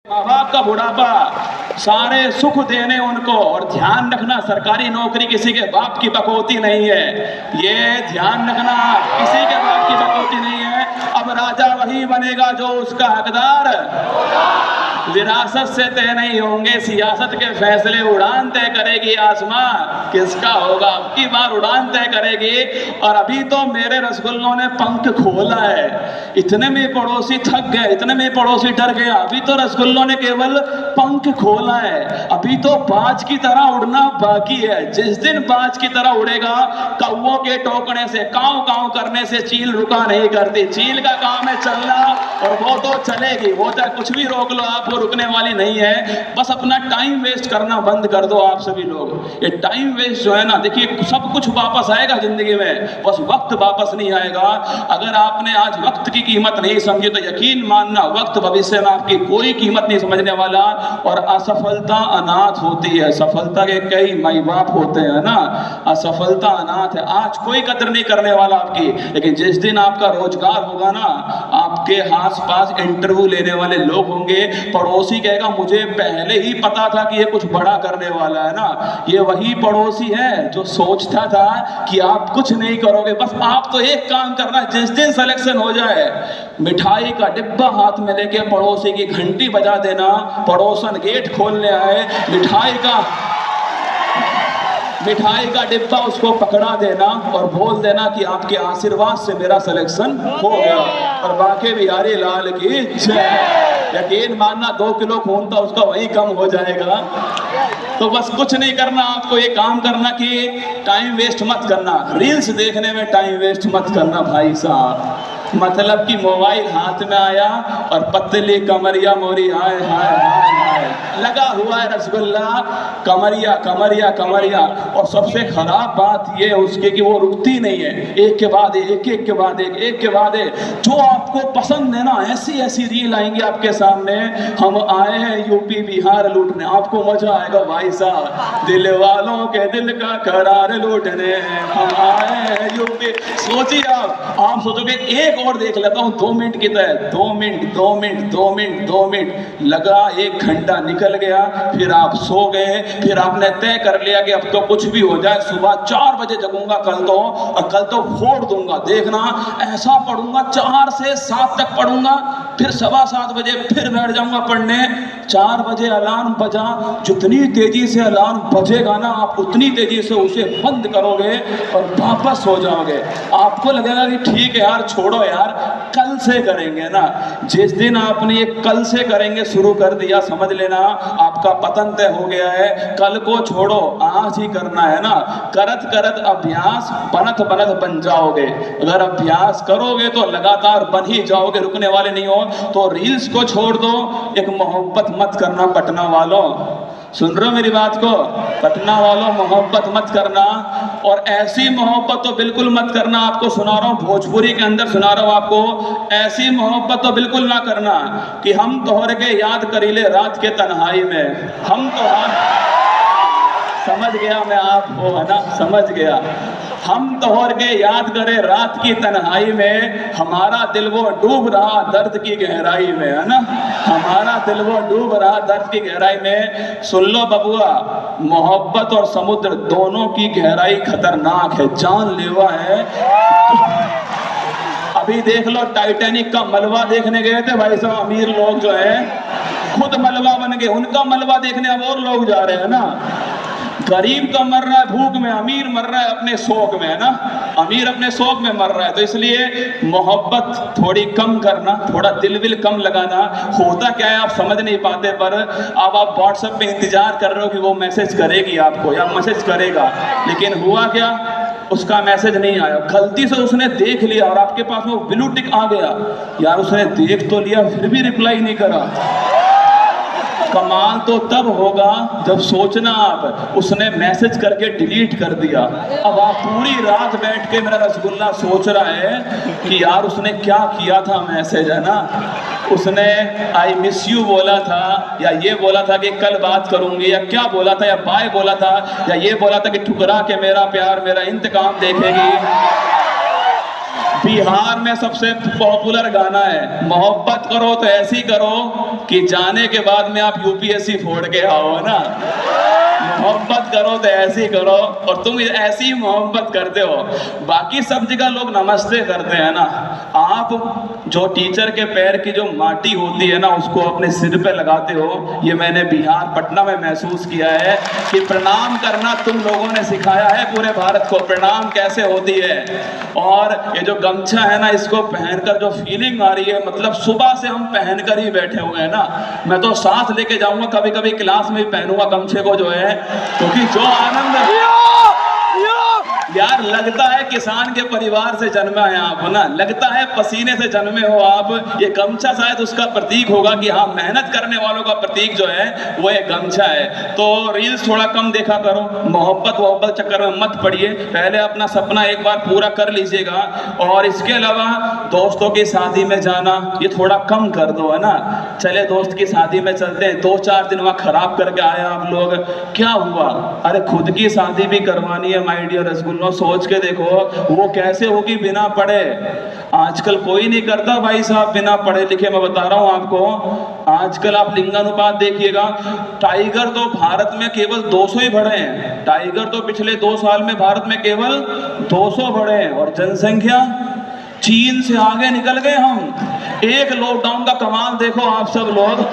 माँ बाप का बुढ़ापा, सारे सुख देने उनको, और ध्यान रखना सरकारी नौकरी किसी के बाप की बकौती नहीं है। ये ध्यान रखना, किसी के बाप की बकौती नहीं है। अब राजा वही बनेगा जो उसका हकदार। विरासत से तय नहीं होंगे सियासत के फैसले, उड़ान तय करेगी आसमां किसका होगा, अब की बार उड़ान तय करेगी। और अभी तो मेरे रसगुल्लों ने पंख खोला है, इतने में पड़ोसी थक गए, इतने में पड़ोसी डर गया। अभी तो रसगुल्लों ने केवल पंख खोला है, अभी तो बाज की तरह उड़ना बाकी है। जिस दिन बाज की तरह उड़ेगा, कौवों के टोकने से, काव काव करने से चील रुका नहीं करती। चील का काम है चलना, और वो तो चलेगी, वो चाहे कुछ भी रोक लो आप, रुकने वाली नहीं है। बस अपना टाइम वेस्ट करना बंद कर दो आप सभी लोग। ये टाइम वेस्ट जो है ना, देखिए सब कुछ वापस आएगा जिंदगी में, बस वक्त वापस नहीं आएगा। अगर आपने आज वक्त की कीमत नहीं समझी तो यकीन मानना वक्त भविष्य में आपकी कोई कीमत नहीं समझने वाला। और असफलता अनाथ होती है, सफलता के कई माई बाप होते हैं ना, असफलता अनाथ है। आज कोई कदर नहीं करने वाला आपकी, लेकिन जिस दिन आपका रोजगार होगा ना, आपके आस पास इंटरव्यू लेने वाले लोग होंगे, पड़ोसी कहेगा मुझे पहले ही पता था कि ये कुछ बड़ा करने वाला है ना। ये वही पड़ोसी है जो सोचता था कि आप कुछ नहीं करोगे, बस आप तो एक काम करना, जिस दिन सिलेक्शन हो जाए मिठाई का डिब्बा हाथ में लेके पड़ोसी की घंटी बजा देना, पड़ोसन गेट खोलने आए, मिठाई का डिब्बा उसको पकड़ा देना और बोल देना कि आपके आशीर्वाद से मेरा सिलेक्शन हो गया, और बाकी बिहारी लाल की जय। यकीन मानना 2 किलो खून था उसका वही कम हो जाएगा। तो बस कुछ नहीं करना, आपको ये काम करना कि टाइम वेस्ट मत करना, रील्स देखने में टाइम वेस्ट मत करना भाई साहब। मतलब कि मोबाइल हाथ में आया और पतली कमरिया मोरी हाय हाय हाय हाय लगा हुआ है रसगुल्ला, कमरिया कमरिया कमरिया। और सबसे खराब बात ये है उसके कि वो रुकती नहीं है, एक के बाद एक, एक के बाद एक, एक के बाद एक। जो आपको पसंद है ना, ऐसी ऐसी रील आएंगी आपके सामने, हम आए हैं यूपी बिहार लूटने, आपको मजा आएगा भाई साहब। दिल वालों के दिल का करार लूटने हम आए हैं यूपी। सोचिए आप सोचोगे एक और देख लेता हूँ 2 मिनट की तरह, 2 मिनट 2 मिनट 2 मिनट 2 मिनट लगा, 1 घंटा निकल गया, फिर आप सो गए। फिर आपने तय कर लिया कि अब तो कुछ भी हो जाए, सुबह 4 बजे जगूंगा कल तो, और कल तो फोड़ दूंगा, देखना ऐसा पढ़ूंगा 4 से 7 तक पढ़ूंगा, फिर 7:15 बजे फिर बैठ जाऊंगा पढ़ने। 4 बजे अलार्म बजा, जितनी तेजी से अलार्म बजेगा ना, आप उतनी तेजी से उसे बंद करोगे और वापस हो जाओगे। आपको लगेगा कि ठीक है यार, छोड़ो यार, कल से करेंगे ना। जिस दिन आपने ये कल से करेंगे शुरू कर दिया, समझ लेना आपका पतन तय हो गया है। कल को छोड़ो, आज ही करना है ना। करत करत अभ्यास बनत बनत बन जाओगे। अगर अभ्यास करोगे तो लगातार बन ही जाओगे, रुकने वाले नहीं हो। तो रील्स को छोड़ दो, एक मोहब्बत मत करना पटना वालों, सुन रहे हो मेरी बात को, पटना वालों मोहब्बत मत करना। और ऐसी मोहब्बत तो बिल्कुल मत करना, आपको सुना रहा हूँ, भोजपुरी के अंदर सुना रहा हूँ आपको, ऐसी मोहब्बत तो बिल्कुल ना करना कि हम तोहर के याद करीले रात के तन्हाई में। हम तो समझ गया मैं, आप हो है ना, समझ गया। हम तोहर के याद करे रात की तन्हाई में, हमारा दिल वो डूब रहा दर्द की गहराई में, है ना, हमारा दिल वो डूब रहा दर्द की गहराई में। सुन लो बबुआ, मोहब्बत और समुद्र दोनों की गहराई खतरनाक है, जानलेवा है। अभी देख लो, टाइटैनिक का मलबा देखने गए थे भाई साहब, अमीर लोग जो है खुद मलबा बन गए, उनका मलबा देखने अब और लोग जा रहे हैं ना। गरीब तो मर रहा है भूख में, अमीर मर रहा है अपने शौक में, है ना, अमीर अपने शौक में मर रहा है। तो इसलिए मोहब्बत थोड़ी कम करना, थोड़ा दिल विल कम लगाना। होता क्या है आप समझ नहीं पाते, पर अब आप व्हाट्सएप पे इंतजार कर रहे हो कि वो मैसेज करेगी आपको या मैसेज करेगा, लेकिन हुआ क्या, उसका मैसेज नहीं आया। गलती से उसने देख लिया और आपके पास वो ब्लू टिक आ गया, यार उसने देख तो लिया फिर भी रिप्लाई नहीं करा। कमाल तो तब होगा जब सोचना आप उसने मैसेज करके डिलीट कर दिया। अब आप पूरी रात बैठ के मेरा रसगुल्ला सोच रहा है कि यार उसने क्या किया था मैसेज, है ना, उसने आई मिस यू बोला था, या ये बोला था कि कल बात करूंगी, या क्या बोला था, या बाय बोला था, या ये बोला था कि ठुकरा के मेरा प्यार मेरा इंतकाम देखेगी। बिहार में सबसे पॉपुलर गाना है, मोहब्बत करो तो ऐसी करो कि जाने के बाद में आप यूपीएससी फोड़ के आओ ना। मोहब्बत करो तो ऐसी करो, और तुम ऐसी मोहब्बत करते हो। बाकी सब जगह लोग नमस्ते करते हैं ना, आप जो टीचर के पैर की जो माटी होती है ना उसको अपने सिर पे लगाते हो। ये मैंने बिहार पटना में महसूस किया है कि प्रणाम करना तुम लोगों ने सिखाया है पूरे भारत को, प्रणाम कैसे होती है। और ये जो गमछा है ना इसको पहनकर जो फीलिंग आ रही है, मतलब सुबह से हम पहनकर ही बैठे हुए हैं ना। मैं तो साथ लेके जाऊंगा, कभी कभी क्लास में भी पहनूंगा गमछे को जो है, क्योंकि जो आनंद यार लगता है किसान के परिवार से जन्मे हैं आप ना, लगता है पसीने से जन्मे हो आप। ये गमछा शायद उसका प्रतीक होगा कि हाँ, मेहनत करने वालों का प्रतीक जो है वो एक गमछा है। तो रील्स थोड़ा कम देखा करो, मोहब्बत चक्कर में मत पड़िए, पहले अपना सपना एक बार पूरा कर लीजिएगा। और इसके अलावा दोस्तों की शादी में जाना ये थोड़ा कम कर दो, है ना। चले दोस्त की शादी में चलते हैं, 2-4 दिन वहां खराब करके आए आप लोग, क्या हुआ? अरे खुद की शादी भी करवानी है माय डियर रसगुल्ला, सोच के देखो वो कैसे होगी बिना पढ़े। आजकल कोई नहीं करता भाई साहब बिना पढ़े लिखे, मैं बता रहा हूं आपको। आजकल आप लिंगानुपात देखिएगा, टाइगर तो भारत में केवल 200 ही बढ़े हैं। टाइगर तो पिछले 2 साल में भारत में केवल 200 बढ़े हैं, और जनसंख्या चीन से आगे निकल गए हम। एक लॉकडाउन का कमाल देखो आप सब लोग,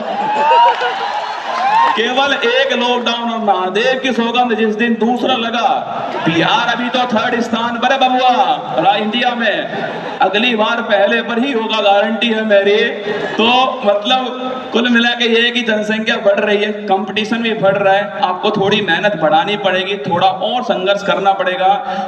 केवल एक लॉकडाउन, और महादेव की सौगंध जिस दिन दूसरा लगा, बिहार अभी तो 3rd स्थान पर है बबुआ इंडिया में, अगली बार पहले पर ही होगा, गारंटी है मेरी। तो मतलब कुल मिला के ये है कि जनसंख्या बढ़ रही है, कंपटीशन भी बढ़ रहा है, आपको थोड़ी मेहनत बढ़ानी पड़ेगी, थोड़ा और संघर्ष करना पड़ेगा।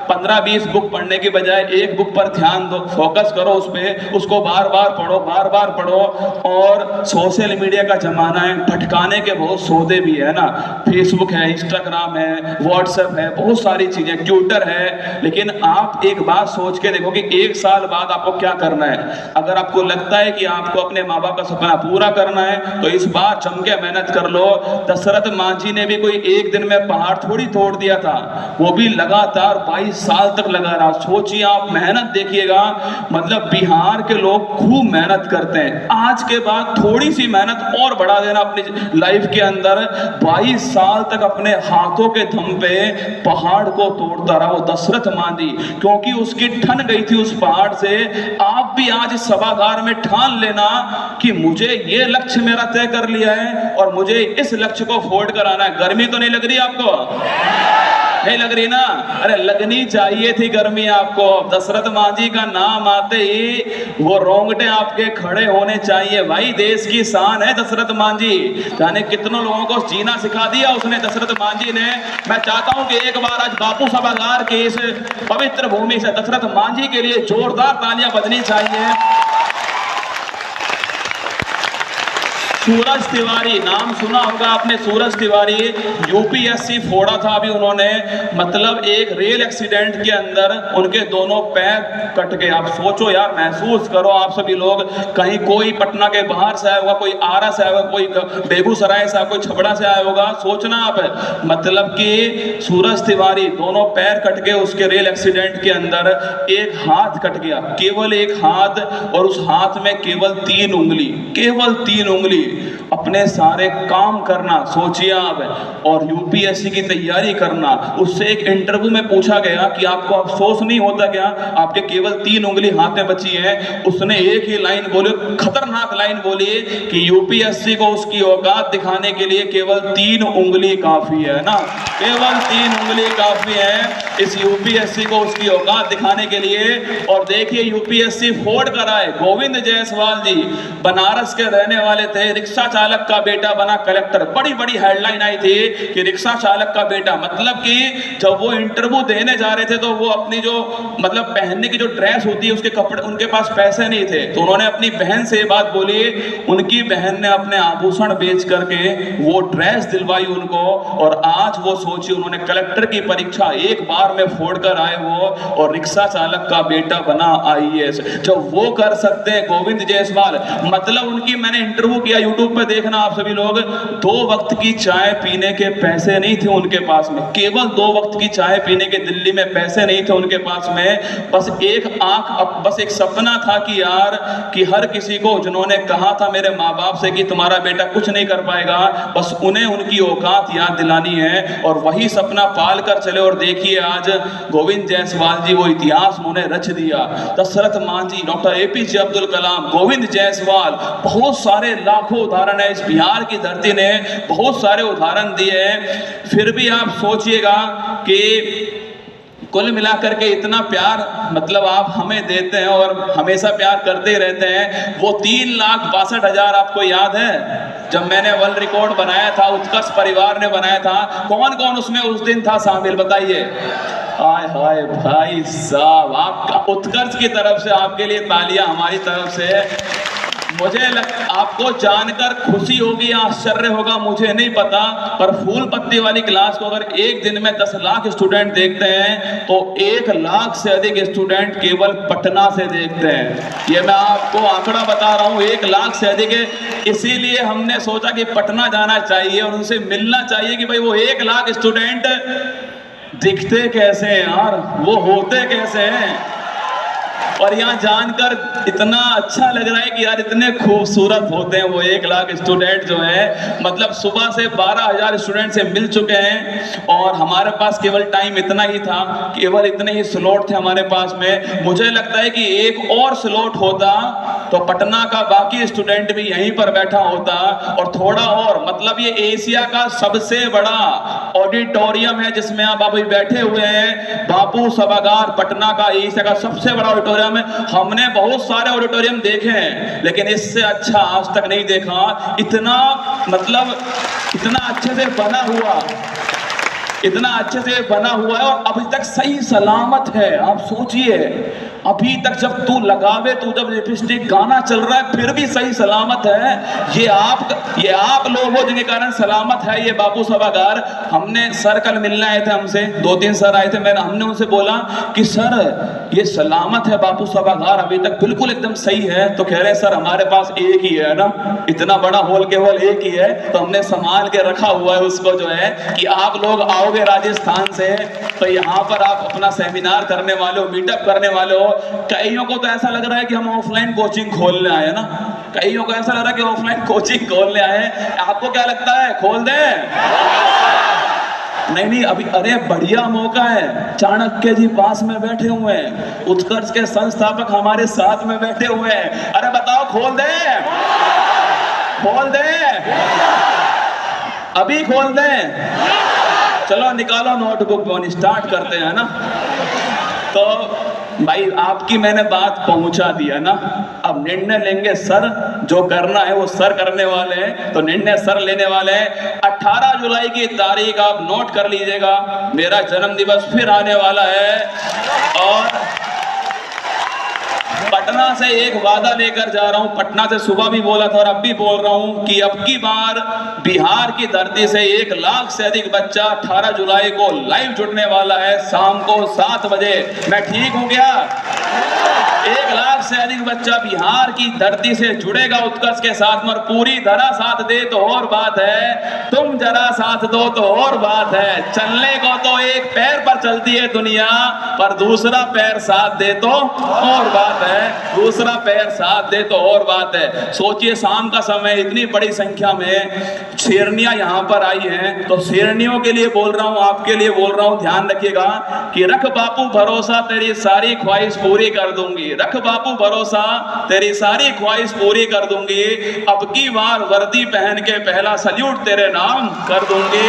15-20 बुक पढ़ने की बजाय एक बुक पर ध्यान दो, फोकस करो उस पर, उसको बार बार पढ़ो। और सोशल मीडिया का जमाना है, भटकाने के बहुत सौदे भी है ना, फेसबुक है, इंस्टाग्राम है, व्हाट्सएप है, बहुत सारी चीजें, ट्विटर है। लेकिन आप एक बात सोच के देखो कि 1 साल बाद आपको क्या करना है। अगर आपको लगता है कि आपको अपने माँ बाप का सपना पूरा करना है तो इस बार जम के मेहनत कर लो। दशरथ मांझी ने भी कोई एक दिन में पहाड़ थोड़ी तोड़ दिया था, वो भी लगातार 22 साल तक लगा रहा। सोचिए आप, मेहनत देखिएगा, मतलब बिहार के लोग खूब मेहनत करते हैं। आज के बाद थोड़ी सी मेहनत और बढ़ा देना अपनी लाइफ के अंदर। 22 साल तक अपने हाथों के दम पे पहाड़ को तोड़ता रहा वो दशरथ मांझी, क्योंकि उसकी ठन गई थी उस पहाड़ से। आप भी आज इस सभागार में ठान लेना कि मुझे ये लक्ष्य मेरा तय कर लिया है और मुझे इस लक्ष्य को फोड़ कर आना है। गर्मी तो नहीं लग रही आपको? नहीं लग रही ना? अरे लगनी चाहिए थी गर्मी आपको। दशरथ मांझी का नाम आते ही वो रोंगटे आपके खड़े होने चाहिए। भाई देश की शान है दशरथ मांझी, जाने कितनों लोगों को जीना सिखा दिया उसने, दशरथ मांझी ने। मैं चाहता हूं कि एक बार आज बापू सभागार की इस पवित्र भूमि से दशरथ मांझी के लिए जोरदार तालियां बजनी चाहिए। सूरज तिवारी, नाम सुना होगा आपने, सूरज तिवारी यूपीएससी फोड़ा था अभी उन्होंने। मतलब एक रेल एक्सीडेंट के अंदर उनके दोनों पैर कट गए। आप सोचो यार, महसूस करो आप सभी लोग, कहीं कोई पटना के बाहर से आया होगा, कोई आरा से आया होगा, कोई बेगूसराय से, कोई छपड़ा से आया होगा। सोचना आप, मतलब कि सूरज तिवारी दोनों पैर कट गए उसके रेल एक्सीडेंट के अंदर। एक हाथ कट गया, केवल एक हाथ, और उस हाथ में केवल 3 उंगली, केवल 3 उंगली। अपने सारे काम करना, सोचिए आप, और यूपीएससी की तैयारी करना। उससे एक इंटरव्यू में पूछा गया कि आपको अफसोस नहीं होता क्या, आपके केवल 3 उंगली हाथ में बची है? उसने एक ही लाइन बोली, खतरनाक लाइन बोली कि यूपीएससी को उसकी औकात दिखाने के लिए केवल 3 उंगली काफी है ना, केवल 3 उंगली काफी है इस यूपीएससी को उसकी औकात दिखाने के लिए। और देखिए यूपीएससी फोड़ कर आए। गोविंद जायसवाल जी बनारस के रहने वाले थे, रिक्शा चालक का बेटा बना कलेक्टर। बड़ी बड़ी हेडलाइन आई थी कि रिक्शा चालक का बेटा, मतलब कि जब वो इंटरव्यू देने जा रहे थे तो वो अपनी जो मतलब पहनने की जो ड्रेस होती है उसके कपड़े, उनके पास पैसे नहीं थे, तो उन्होंने अपनी बहन से ये बात बोली। उनकी बहन ने अपने आभूषण बेच करके वो ड्रेस दिलवाई उनको, और आज वो सोचिए उन्होंने कलेक्टर की परीक्षा एक बार परिवार में फोड़कर आए वो, और रिक्शा चालक का बेटा बना IAS। जब वो कर सकते हैं गोविंद जायसवाल, मतलब उनकी मैंने इंटरव्यू किया, यूट्यूब पे देखना आप सभी लोग, 2 वक्त की चाय पीने के पैसे नहीं थे उनके पास में, केवल 2 वक्त की चाय पीने के दिल्ली में पैसे नहीं थे उनके पास में। बस एक सपना था कि यार, कि हर किसी को जिन्होंने कहा था मेरे माँ बाप से कि तुम्हारा बेटा कुछ नहीं कर पाएगा, बस उन्हें उनकी औकात याद दिलानी है, और वही सपना पाल कर चले। और देखिए आज गोविंद जायसवाल जी, वो इतिहास उन्होंने रच दिया। दशरथ मांझी, डॉक्टर APJ अब्दुल कलाम, गोविंद जायसवाल, बहुत सारे लाखों उदाहरण है। इस बिहार की धरती ने बहुत सारे उदाहरण दिए हैं। फिर भी आप सोचिएगा कि कुल मिलाकर के इतना प्यार मतलब आप हमें देते हैं और हमेशा प्यार करते ही रहते हैं। वो 3,62,000 आपको याद है जब मैंने वर्ल्ड रिकॉर्ड बनाया था, उत्कर्ष परिवार ने बनाया था, कौन कौन उसमें उस दिन था शामिल, बताइए। हाय हाय भाई साहब, आपका उत्कर्ष की तरफ से आपके लिए तालियां, हमारी तरफ से। मुझे आपको जानकर खुशी होगी, आश्चर्य होगा, मुझे नहीं पता, पर फूल पत्ती वाली क्लास को अगर एक दिन में 10 लाख स्टूडेंट देखते हैं तो 1 लाख से अधिक स्टूडेंट केवल पटना से देखते हैं। ये मैं आपको आंकड़ा बता रहा हूँ, 1 लाख से अधिक है। इसीलिए हमने सोचा कि पटना जाना चाहिए और उनसे मिलना चाहिए कि भाई वो 1 लाख स्टूडेंट दिखते कैसे हैं यार, वो होते कैसे हैं। और यहाँ जानकर इतना अच्छा लग रहा है कि यार इतने खूबसूरत होते हैं वो 1 लाख स्टूडेंट जो है। मतलब सुबह से 12,000 स्टूडेंट से मिल चुके हैं और हमारे पास केवल टाइम इतना ही था, केवल इतने ही स्लॉट थे हमारे पास में। मुझे लगता है कि एक और स्लॉट होता तो पटना का बाकी स्टूडेंट भी यहीं पर बैठा होता और थोड़ा और, मतलब ये एशिया का सबसे बड़ा ऑडिटोरियम है जिसमें आप अभी बैठे हुए हैं, बापू सभागार पटना का एशिया का सबसे बड़ा ऑडिटोरियम। हमने बहुत सारे ऑडिटोरियम देखे हैं लेकिन इससे अच्छा आज तक नहीं देखा। इतना मतलब इतना अच्छे से बना हुआ, इतना अच्छे से बना हुआ है और अभी तक सही सलामत है। आप सोचिए अभी तक जब तू लगावे, तू जब लिपस्टिक गाना चल रहा है फिर भी सही सलामत है। ये आप लोग हो जिनके कारण सलामत है ये बापू सभागार। हमने सर कल मिलने आए थे, हमसे 2-3 सर आए थे, हमने उनसे बोला कि सर ये सलामत है बापू सभागार, अभी तक बिल्कुल एकदम सही है। तो कह रहे सर हमारे पास एक ही है ना, इतना बड़ा हॉल केवल एक ही है, तो हमने संभाल के रखा हुआ है उसको जो है कि आप लोग आओगे राजस्थान से तो यहाँ पर आप अपना सेमिनार करने वाले हो, मीटअप करने वाले हो। कईयों को तो ऐसा लग रहा है कि हम ऑफलाइन कोचिंग खोलने आए ना, कईयों को ऐसा लग रहा है कि ऑफलाइन कोचिंग खोलने आए। आपको क्या लगता है खोल दें? नहीं, अभी अरे बढ़िया मौका है। चाणक्य जी पास में बैठे हुए हैं, उत्कर्ष के संस्थापक हमारे साथ में बैठे हुए हैं। अरे बताओ खोल दें? खोल दें? अभी खोल दें? चलो निकालो नोटबुक, स्टार्ट करते हैं ना। तो भाई आपकी मैंने बात पहुंचा दिया ना, अब निर्णय लेंगे सर, जो करना है वो सर करने वाले हैं, तो निर्णय सर लेने वाले हैं। 18 जुलाई की तारीख आप नोट कर लीजिएगा, मेरा जन्म दिवस फिर आने वाला है और पटना से एक वादा लेकर जा रहा हूं। पटना से सुबह भी बोला था और अब भी बोल रहा हूं कि अब की बार बिहार की धरती से 1 लाख से अधिक बच्चा 18 जुलाई को लाइव जुड़ने वाला है शाम को 7 बजे। मैं ठीक हूं क्या? 1 लाख से अधिक बच्चा बिहार की धरती से जुड़ेगा उत्कर्ष के साथ में, और पूरी तरह साथ दे तो और बात है, तुम जरा साथ दो तो और बात है। चलने को तो एक पैर पर चलती है दुनिया, पर दूसरा पैर साथ दे तो और बात है, दूसरा पैर साथ दे तो और बात है। सोचिए शाम का समय, इतनी बड़ी संख्या में शेरनियां यहाँ पर आई हैं, तो शेरनियों के लिए बोल रहा हूँ, आपके लिए बोल रहा हूँ, ध्यान रखिएगा कि रख बापू भरोसा तेरी सारी ख्वाहिश पूरी कर दूंगी, रख बापू भरोसा तेरी सारी ख्वाहिश पूरी कर दूंगी। अब की बार वर्दी पहन के पहला सल्यूट तेरे नाम कर दूंगी,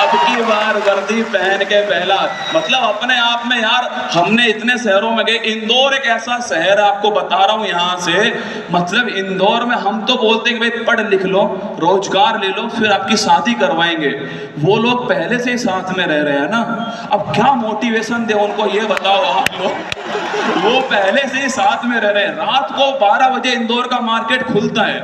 अब की बार वर्दी पहन के पहला। मतलब अपने आप में यार, हमने इतने शहरों में गए, इंदौर एक ऐसा शहर आपको बता रहा हूं यहां से, मतलब इंदौर में हम तो बोलते हैं कि भाई पढ़ लिख लो, रोजगार ले लो, फिर आपकी शादी करवाएंगे। वो लोग पहले से ही साथ में रह रहे हैं ना, अब क्या मोटिवेशन दे उनको, ये बताओ आप लोग। वो पहले से ही साथ में रह रहे हैं। रात को 12 बजे इंदौर का मार्केट खुलता है,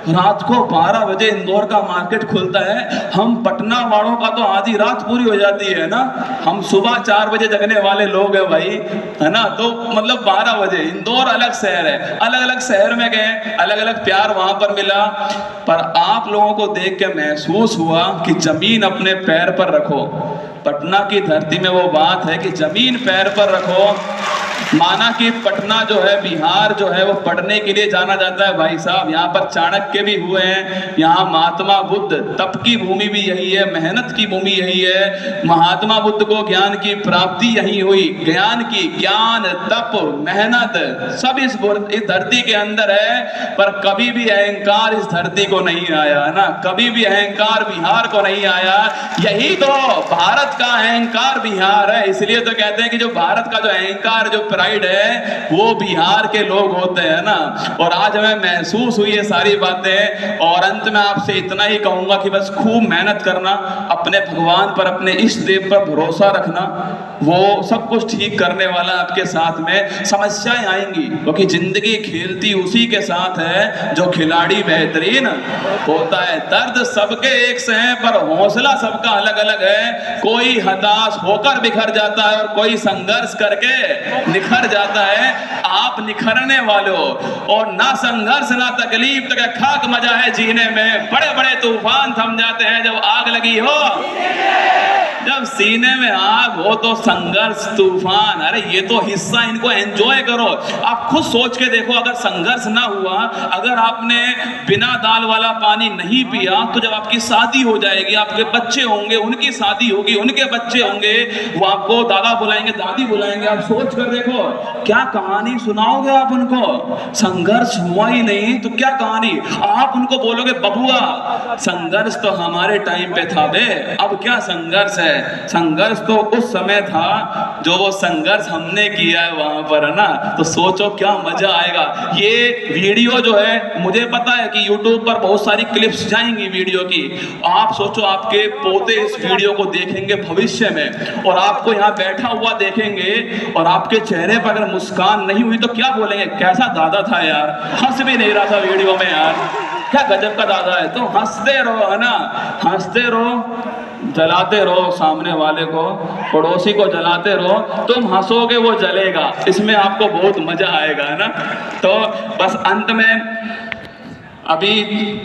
रात को 12 बजे इंदौर का मार्केट खुलता है। हम पटना वालों का तो आधी रात पूरी हो जाती है ना, हम सुबह 4 बजे जगने वाले लोग हैं भाई, है ना। तो मतलब 12 बजे इंदौर अलग शहर है, अलग अलग शहर में गए, अलग अलग प्यार वहां पर मिला। पर आप लोगों को देख के महसूस हुआ कि जमीन अपने पैर पर रखो। पटना की धरती में वो बात है कि जमीन पैर पर रखो। माना कि पटना जो है, बिहार जो है, वो पढ़ने के लिए जाना जाता है भाई साहब। यहाँ पर चाणक्य भी हुए हैं, यहाँ महात्मा बुद्ध, तप की भूमि भी यही है, मेहनत की भूमि यही है। महात्मा बुद्ध को ज्ञान की प्राप्ति यही हुई। ज्ञान की, ज्ञान, तप, मेहनत सब इस धरती के अंदर है। पर कभी भी अहंकार इस धरती को नहीं आया, है ना, कभी भी अहंकार बिहार को नहीं आया। यही तो भारत का अहंकार बिहार है। इसलिए तो कहते हैं कि जो भारत का जो अहंकार, जो प्राइड है, वो बिहार के लोग होते हैं ना। और आज हमें महसूस हुई ये सारी बातें। और अंत में आपसे इतना ही कहूंगा कि बस खूब मेहनत करना, अपने भगवान पर, अपने इष्ट देव पर भरोसा रखना, वो सब कुछ ठीक करने वाला आपके साथ में। समस्याएं आएंगी क्योंकि जिंदगी खेलती उसी के साथ है जो खिलाड़ी बेहतरीन होता है। दर्द सबके एक से है पर हौसला सबका अलग अलग है। कोई हताश होकर बिखर जाता है और कोई संघर्ष करके निखर जाता है। आप निखरने वाले हो, और ना संघर्ष ना तकलीफ, तो क्या खाक मजा है जीने में। बड़े बड़े तूफान थम जाते हैं जब आग लगी हो, जब सीने में आग हो तो संघर्ष तूफान, अरे ये तो हिस्सा, इनको एंजॉय करो। आप खुद सोच के देखो, अगर संघर्ष ना हुआ, अगर आपने बिना दाल वाला पानी नहीं पिया, तो जब आपकी शादी हो जाएगी, आपके बच्चे होंगे, उनकी शादी होगी, उनके बच्चे होंगे, वो आपको दादा बुलाएंगे, दादी बुलाएंगे। आप सोच कर देखो, क्या कहानी सुनाओगे आप उनको? संघर्ष हुआ ही नहीं तो क्या कहानी? आप उनको बोलोगे बबुआ संघर्ष तो हमारे टाइम पे था बे, अब क्या संघर्ष है? संघर्ष तो उस समय था जो वो संघर्ष हमने किया है वहां पर, है ना। तो सोचो क्या मजा आएगा। ये वीडियो जो है, मुझे पता है कि YouTube पर बहुत सारी क्लिप्स जाएंगी वीडियो की। आप सोचो, आपके पोते इस वीडियो को देखेंगे भविष्य में, और आपको यहाँ बैठा हुआ देखेंगे, और आपके चेहरे पर अगर मुस्कान नहीं हुई तो क्या बोलेंगे? कैसा दादा था यार, हंस भी नहीं रहा था वीडियो में यार, क्या गजब का दादा है। तो हंसते रहो, है ना, हंसते रहो, जलाते रहो सामने वाले को, पड़ोसी को जलाते रहो। तुम हंसोगे वो जलेगा, इसमें आपको बहुत मजा आएगा, है ना। तो बस अंत में अभी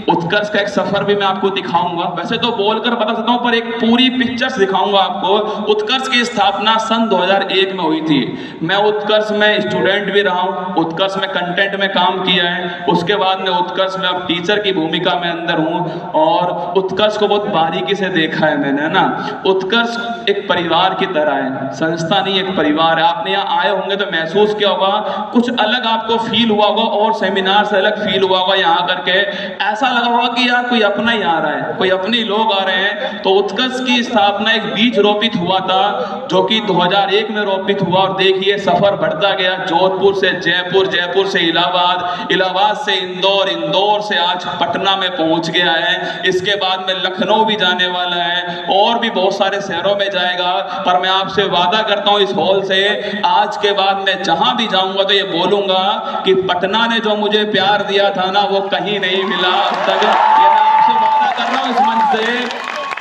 उत्कर्ष का एक सफर भी मैं आपको दिखाऊंगा। वैसे तो बोलकर बता सकता हूं, पर एक पूरी पिक्चर्स दिखाऊंगा आपको। उत्कर्ष की स्थापना सन 2001 में हुई थी। मैं उत्कर्ष में स्टूडेंट भी रहा हूं, उत्कर्ष में कंटेंट में काम किया है। उसके बाद में उत्कर्ष में अब टीचर की भूमिका में अंदर हूं, और उत्कर्ष को बहुत बारीकी से देखा है मैंने, ना। उत्कर्ष एक परिवार की तरह है, संस्था नहीं, एक परिवार है। आपने यहाँ आए होंगे तो महसूस किया होगा, कुछ अलग आपको फील हुआ होगा, और सेमिनार से अलग फील हुआ होगा। यहाँ करके ऐसा लगा होगा कि यार कोई अपना ही आ रहा है, कोई अपने लोग आ रहे हैं। तो उत्कर्ष की स्थापना एक बीज रोपित हुआ था, जो कि 2001 में रोपित हुआ, और देखिए सफर बढ़ता गया। जोधपुर से जयपुर, जयपुर से इलाहाबाद, इलाहाबाद से इंदौर, इंदौर से आज पटना में पहुंच गया है। इसके बाद में लखनऊ भी जाने वाला है, और भी बहुत सारे शहरों में जाएगा। पर मैं आपसे वादा करता हूं इस हॉल से, आज के बाद मैं जहां भी जाऊंगा तो ये बोलूंगा कि पटना ने जो मुझे प्यार दिया था ना, वो कहीं नहीं मिला अब तक। ये मैं आपसे वादा कर रहा हूं इस मंच से,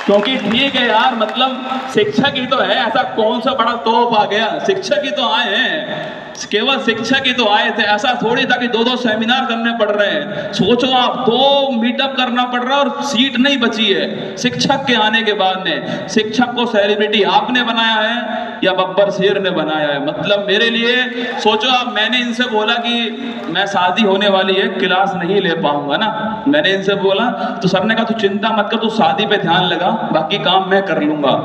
क्योंकि ठीक है यार, मतलब शिक्षक ही तो है, ऐसा कौन सा बड़ा तोप आ गया, शिक्षक ही तो आए हैं, केवल शिक्षक ही तो आए थे। ऐसा थोड़ी था कि 2-2 सेमिनार करने पड़ रहे हैं। सोचो आप, 2 मीटअप करना पड़ रहा है और सीट नहीं बची है शिक्षक के आने के बाद में। शिक्षक को सेलिब्रिटी आपने बनाया है या बब्बर शेर ने बनाया है? मतलब मेरे लिए सोचो आप, मैंने इनसे बोला कि मैं शादी होने वाली है, क्लास नहीं ले पाऊंगा ना, मैंने इनसे बोला तो सर ने कहा तू चिंता मत कर, तू शादी पे ध्यान लगा, बाकी काम मैं कर लूंगा।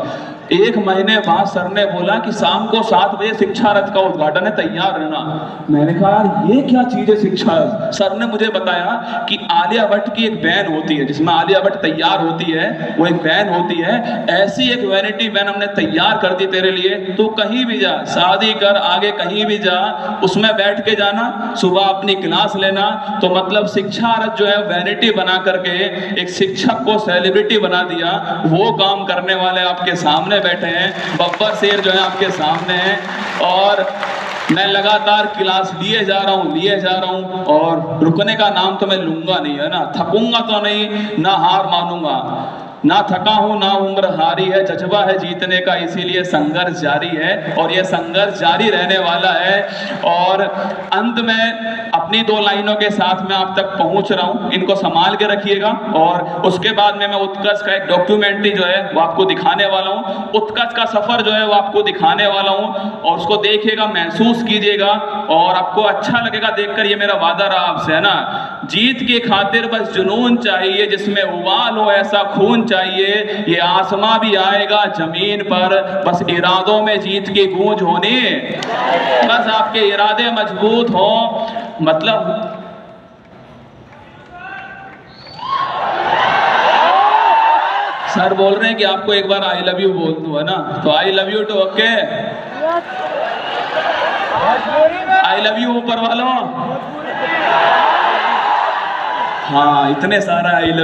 1 महीने बाद सर ने बोला कि शाम को 7 बजे शिक्षा रथ का उद्घाटन है, तैयार रहना। मैंने कहा यार ये क्या चीज है शिक्षा रथ? सर ने मुझे बताया कि आलिया भट्ट की एक वैन होती है जिसमें आलिया भट्ट तैयार होती है, वो एक वैन होती है, ऐसी एक वैनिटी वैन हमने तैयार कर दी तेरे लिए। तू कहीं भी जा, शादी कर, आगे कहीं भी जा, उसमें बैठ के जाना, सुबह अपनी क्लास लेना। तो मतलब शिक्षा रथ जो है वैनिटी बना करके एक शिक्षक को सेलिब्रिटी बना दिया। वो काम करने वाले आपके सामने बैठे हैं, बब्बर शेर जो है आपके सामने हैं। और मैं लगातार क्लास लिए जा रहा हूँ और रुकने का नाम तो मैं लूंगा नहीं, है ना। थकूंगा तो नहीं, ना हार मानूंगा, ना थका हूं ना उम्र हारी है, जज्बा है जीतने का, इसीलिए संघर्ष जारी है और ये संघर्ष जारी रहने वाला है। और अंत में अपनी 2 लाइनों के साथ मैं आप तक पहुंच रहा हूं, इनको संभाल के रखिएगा। और उसके बाद में मैं उत्कर्ष का एक डॉक्यूमेंट्री जो है वो आपको दिखाने वाला हूं, उत्कर्ष का सफर जो है वो आपको दिखाने वाला हूं और उसको देखिएगा, महसूस कीजिएगा और आपको अच्छा लगेगा देखकर। ये मेरा वादा रहा आपसे, है ना। जीत की खातिर बस जुनून चाहिए, जिसमें उबाल हो ऐसा खून चाहिए, ये आसमां भी आएगा जमीन पर, बस इरादों में जीत की गूंज होनी, बस आपके इरादे मजबूत हो। मतलब सर बोल रहे हैं कि आपको एक बार आई लव यू बोल दूं, है ना, तो I love you too okay, I love you ऊपर वालों। हाँ, इतने सारा आई लव